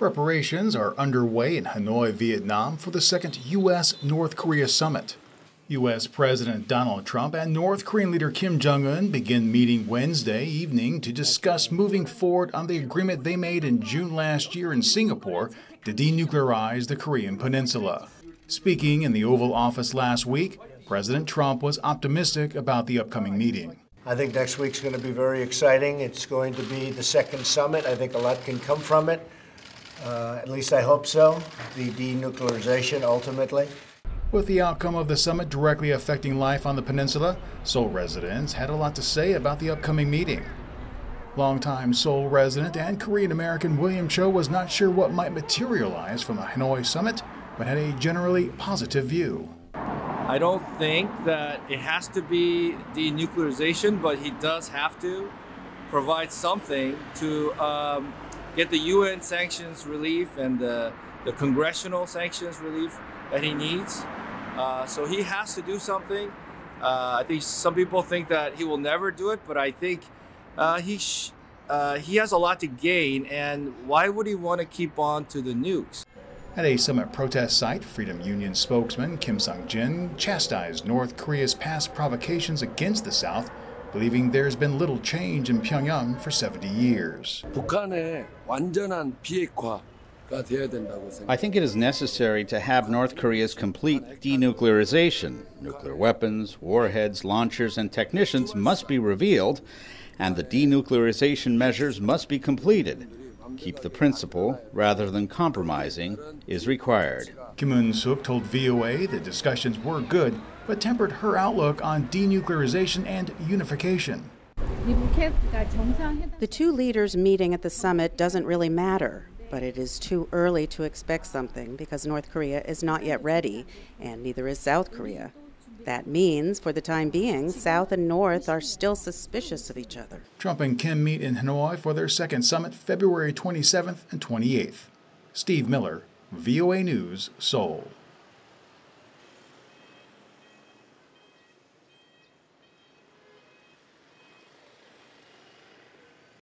Preparations are underway in Hanoi, Vietnam for the second U.S.-North Korea summit. U.S. President Donald Trump and North Korean leader Kim Jong Un begin meeting Wednesday evening to discuss moving forward on the agreement they made in June last year in Singapore to denuclearize the Korean peninsula. Speaking in the Oval Office last week, President Trump was optimistic about the upcoming meeting. I think next week's going to be very exciting. It's going to be the second summit. I think a lot can come from it. At least I hope so. The denuclearization ultimately. With the outcome of the summit directly affecting life on the peninsula, Seoul residents had a lot to say about the upcoming meeting. Longtime Seoul resident and Korean-American William Cho was not sure what might materialize from the Hanoi summit, but had a generally positive view. I don't think that it has to be denuclearization, but he does have to provide something to get the UN sanctions relief and the congressional sanctions relief that he needs. So he has to do something. I think some people think that he will never do it, but I think he has a lot to gain, and why would he want to keep on to the nukes? At a summit protest site, Freedom Union spokesman Kim Jong Un chastised North Korea's past provocations against the South, believing there's been little change in Pyongyang for 70 years. I think it is necessary to have North Korea's complete denuclearization. Nuclear weapons, warheads, launchers, and technicians must be revealed, and the denuclearization measures must be completed. Keep the principle, rather than compromising, is required. Kim Un-suk told VOA the discussions were good, but tempered her outlook on denuclearization and unification. The two leaders meeting at the summit doesn't really matter, but it is too early to expect something because North Korea is not yet ready, and neither is South Korea. That means, for the time being, South and North are still suspicious of each other. Trump and Kim meet in Hanoi for their second summit February 27th and 28th. Steve Miller, VOA News, Seoul.